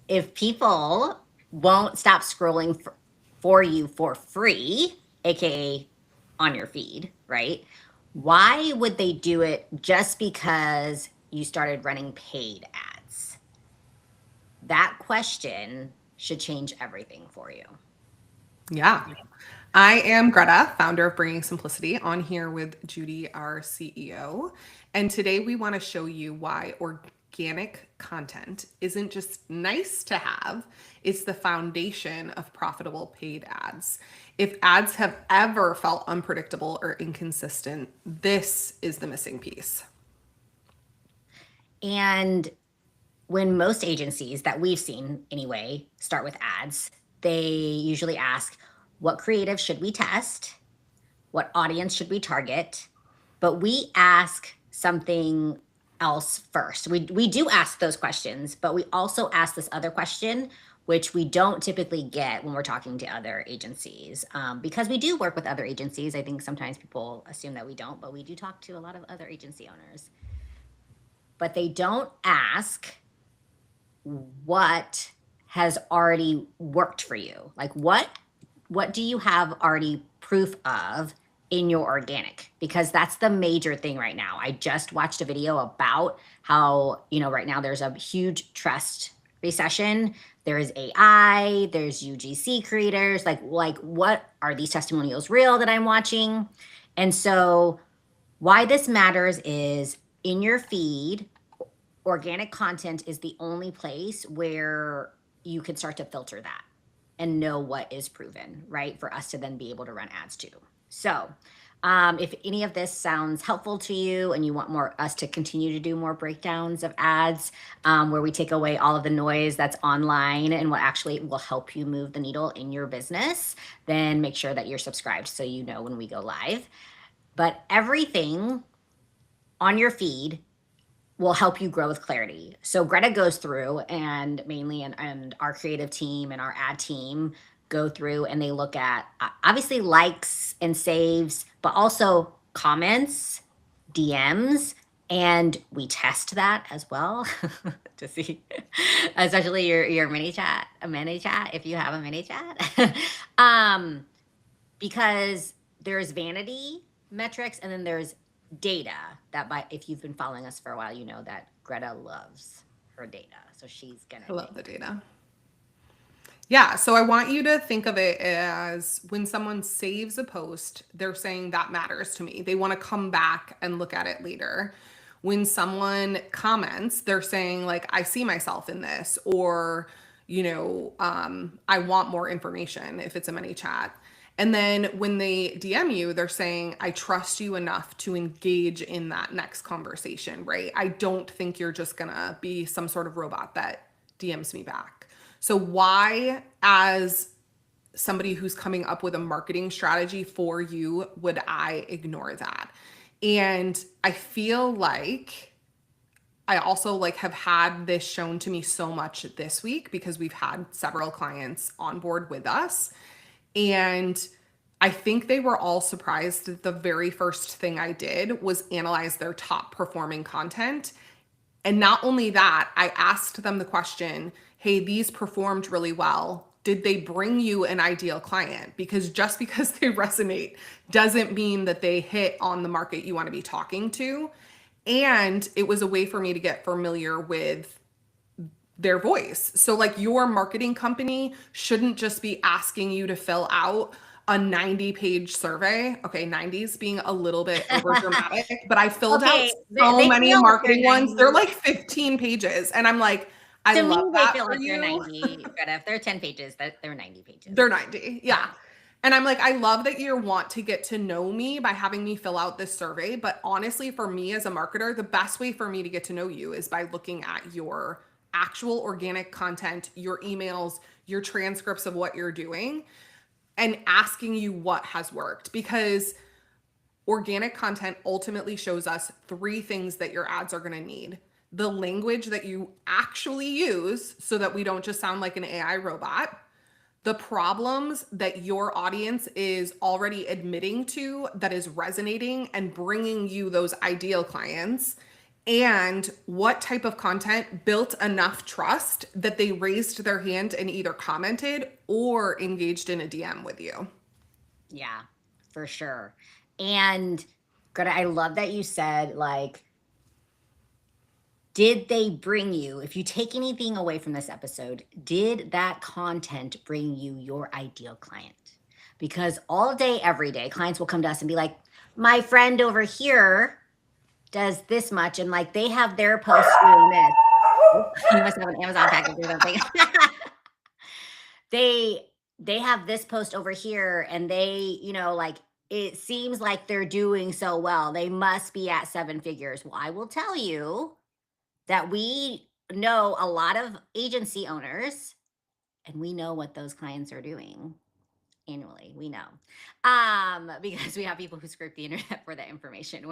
if people won't stop scrolling for you for free, aka on your feed, right? Why would they do it just because you started running paid ads? That question should change everything for you. Yeah. I am Greta, founder of Bringing Simplicity, on here with Judy, our CEO. And today we want to show you why organic content isn't just nice to have, it's the foundation of profitable paid ads. If ads have ever felt unpredictable or inconsistent, this is the missing piece. And when most agencies that we've seen anyway start with ads, they usually ask, what creative should we test? What audience should we target? But we ask something else first. We do ask those questions, but we also ask this other question, which we don't typically get when we're talking to other agencies. Because we do work with other agencies. I think sometimes people assume that we don't, but we do talk to a lot of other agency owners. But they don't ask what has already worked for you. Like what do you have already proof of in your organic? Because that's the major thing right now. I just watched a video about how, right now there's a huge trust recession. There is AI, there's UGC creators. Like what are these testimonials real that I'm watching? And so why this matters is in your feed, organic content is the only place where you can start to filter that and know what is proven, right? For us to then be able to run ads too. So, if any of this sounds helpful to you and you want more us to continue to do more breakdowns of ads, where we take away all of the noise that's online and what actually will help you move the needle in your business, then make sure that you're subscribed so you know when we go live. But everything on your feed will help you grow with clarity. So Greta goes through and mainly and our creative team and our ad team go through and they look at obviously likes and saves, but also comments, DMs, and we test that as well to see, especially your mini chat, if you have a mini chat, because there's vanity metrics and then there's data that by if you've been following us for a while, you know that Greta loves her data. So she's gonna I dig. love the data. Yeah, so I want you to think of it as when someone saves a post, they're saying that matters to me. They want to come back and look at it later. When someone comments, they're saying, like, I see myself in this, or, I want more information if it's a mini chat. And then when they DM you, they're saying, I trust you enough to engage in that next conversation, right? I don't think you're just gonna be some sort of robot that DMs me back. So why, as somebody who's coming up with a marketing strategy for you, would I ignore that? And I feel like I also have had this shown to me so much this week because we've had several clients on board with us. And I think they were all surprised that the very first thing I did was analyze their top performing content. And not only that, I asked them the question, hey, these performed really well. Did they bring you an ideal client? Because just because they resonate doesn't mean that they hit on the market you want to be talking to. And it was a way for me to get familiar with their voice. So your marketing company shouldn't just be asking you to fill out a 90-page survey. Okay, 90s being a little bit over dramatic, but I filled out Okay, so they many feel like they're marketing ones. They're 90. 15 pages. And I'm like, I To me, love they that feel for like they're you. 90. But if they're 10 pages, they're 90 pages. They're 90. Yeah. And I'm like, I love that you want to get to know me by having me fill out this survey. But honestly, for me as a marketer, the best way for me to get to know you is by looking at your actual organic content, your emails, your transcripts of what you're doing, and asking you what has worked. Because organic content ultimately shows us three things that your ads are going to need: the language that you actually use so that we don't just sound like an AI robot, the problems that your audience is already admitting to that is resonating and bringing you those ideal clients, and what type of content built enough trust that they raised their hand and either commented or engaged in a DM with you. Yeah, for sure. And Greta, I love that you said, like, did they bring you, if you take anything away from this episode, did that content bring you your ideal client? Because all day, every day, clients will come to us and be like, my friend over here does this much, and like they have their post doing this. Oh, you must have an Amazon package or something. they have this post over here, and they, like, it seems like they're doing so well. They must be at 7 figures. Well, I will tell you that we know a lot of agency owners, and we know what those clients are doing annually. We know, because we have people who scrape the internet for that information.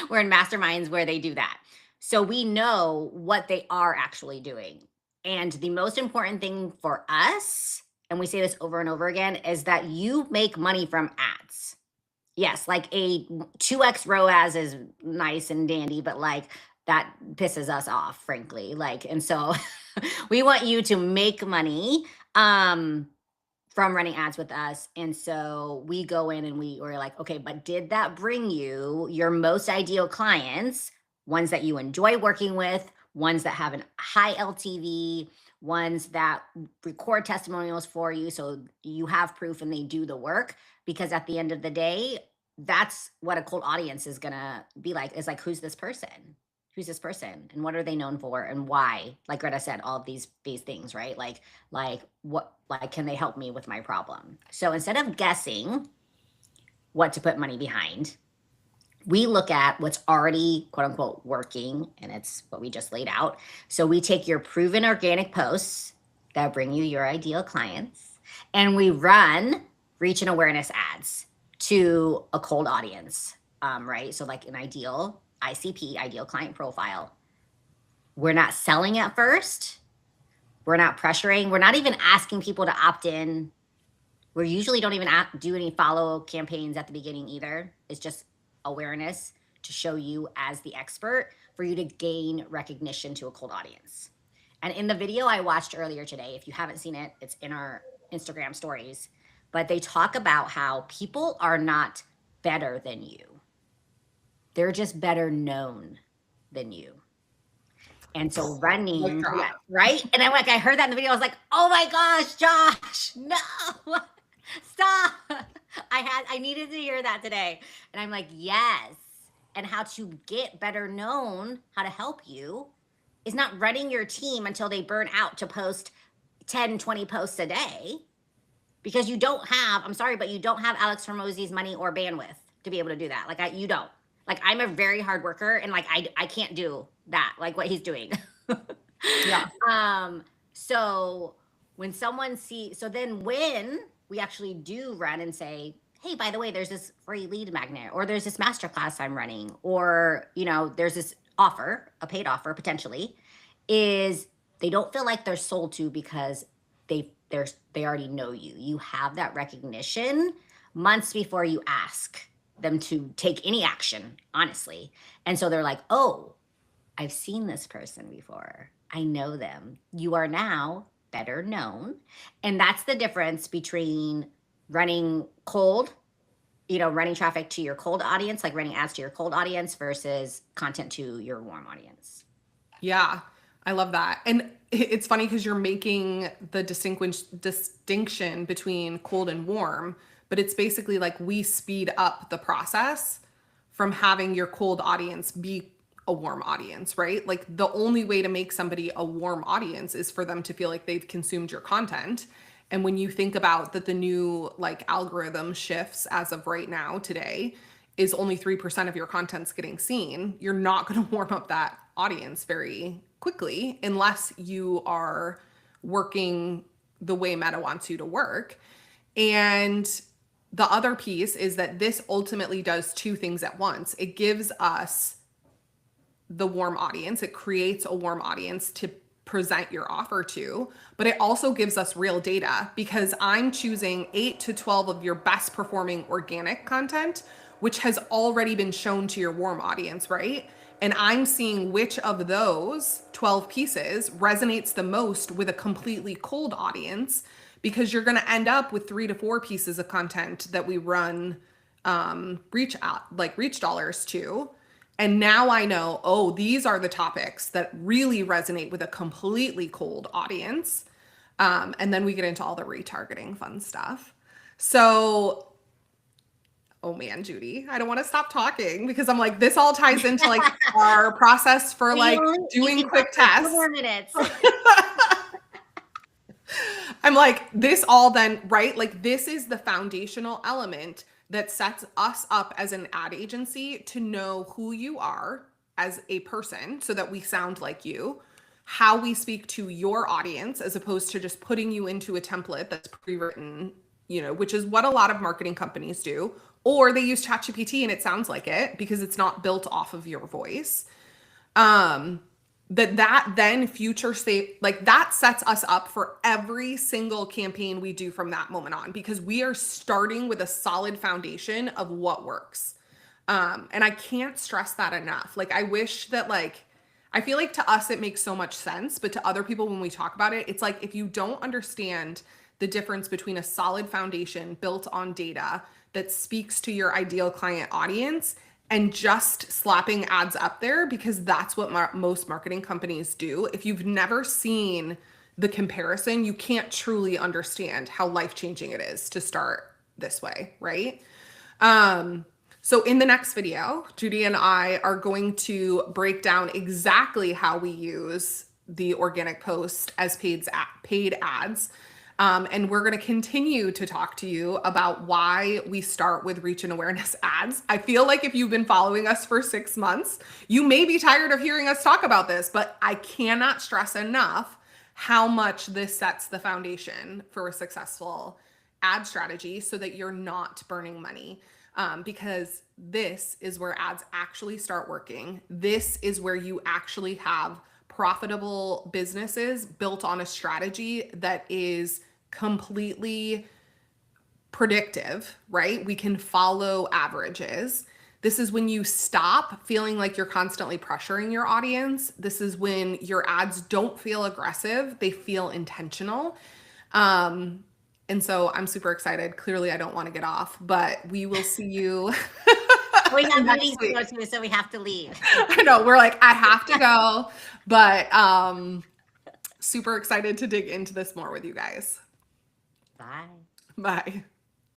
We're in masterminds where they do that, so we know what they are actually doing. And the most important thing for us, and we say this over and over again, is that you make money from ads. Yes, like a 2x ROAS is nice and dandy, but like that pisses us off, frankly. Like, and so we want you to make money from running ads with us. And so we go in and we're like, okay, but did that bring you your most ideal clients, ones that you enjoy working with, ones that have a high LTV, ones that record testimonials for you so you have proof and they do the work? Because at the end of the day, that's what a cold audience is gonna be like. It's like, who's this person? Who's this person, and what are they known for, and why? Like Greta said, all of these things, right? Like what, like, can they help me with my problem? So instead of guessing what to put money behind, we look at what's already quote unquote working, and it's what we just laid out. So we take your proven organic posts that bring you your ideal clients, and we run reach and awareness ads to a cold audience, right? So like an ideal ICP, ideal client profile. We're not selling at first. We're not pressuring. We're not even asking people to opt in. We usually don't even do any follow campaigns at the beginning either. It's just awareness to show you as the expert for you to gain recognition to a cold audience. And in the video I watched earlier today, if you haven't seen it, it's in our Instagram stories, but they talk about how people are not better than you. They're just better known than you. And so running, yeah, right? And I'm like, I heard that in the video. I was like, oh my gosh, Josh, no, stop. I needed to hear that today. And I'm like, yes. And how to get better known, how to help you is not running your team until they burn out to post 10, 20 posts a day, because you don't have, I'm sorry, but you don't have Alex Hormozy's money or bandwidth to be able to do that. Like you don't. Like, I'm a very hard worker, and like I can't do that, like what he's doing. Yeah. So when someone so then when we actually do run and say, hey, by the way, there's this free lead magnet, or there's this masterclass I'm running, or there's this offer, a paid offer potentially, is they don't feel like they're sold to because they already know you. You have that recognition months before you ask them to take any action, honestly. And so they're like, oh, I've seen this person before. I know them. You are now better known. And that's the difference between running cold, running traffic to your cold audience, like running ads to your cold audience, versus content to your warm audience. Yeah, I love that. And it's funny because you're making the distinction between cold and warm, but it's basically like we speed up the process from having your cold audience be a warm audience, right? Like the only way to make somebody a warm audience is for them to feel like they've consumed your content. And when you think about that, the new like algorithm shifts as of right now today is only 3% of your content's getting seen, you're not going to warm up that audience very quickly unless you are working the way Meta wants you to work. And the other piece is that this ultimately does two things at once. It gives us the warm audience. It creates a warm audience to present your offer to, but it also gives us real data, because I'm choosing 8 to 12 of your best performing organic content, which has already been shown to your warm audience, right? And I'm seeing which of those 12 pieces resonates the most with a completely cold audience, because you're going to end up with 3 to 4 pieces of content that we run reach dollars to. And now I know, oh, these are the topics that really resonate with a completely cold audience. And then we get into all the retargeting fun stuff. So, oh man, Judy, I don't want to stop talking because I'm like, this all ties into like our process for like doing quick tests. 2 more minutes. I'm like, this all then, right? Like, this is the foundational element that sets us up as an ad agency to know who you are as a person so that we sound like you, how we speak to your audience, as opposed to just putting you into a template that's pre-written, you know, which is what a lot of marketing companies do, or they use ChatGPT and it sounds like it because it's not built off of your voice. That then future state, like that sets us up for every single campaign we do from that moment on, because we are starting with a solid foundation of what works. And I can't stress that enough. Like, I wish that, like, I feel like to us, it makes so much sense, but to other people, when we talk about it, it's like, if you don't understand the difference between a solid foundation built on data that speaks to your ideal client audience and just slapping ads up there, because that's what most marketing companies do. If you've never seen the comparison, you can't truly understand how life-changing it is to start this way, right? So in the next video, Judy and I are going to break down exactly how we use the organic post as paid ads. And we're going to continue to talk to you about why we start with reach and awareness ads. I feel like if you've been following us for 6 months, you may be tired of hearing us talk about this, but I cannot stress enough how much this sets the foundation for a successful ad strategy so that you're not burning money. Because this is where ads actually start working. This is where you actually have profitable businesses built on a strategy that is completely predictive, right? We can follow averages. This is when you stop feeling like you're constantly pressuring your audience. This is when your ads don't feel aggressive, they feel intentional. And so I'm super excited. Clearly, I don't want to get off, but we will see you. We have meetings to go to, so we have to leave. I know, we're like, I have to go, but super excited to dig into this more with you guys. Bye. Bye.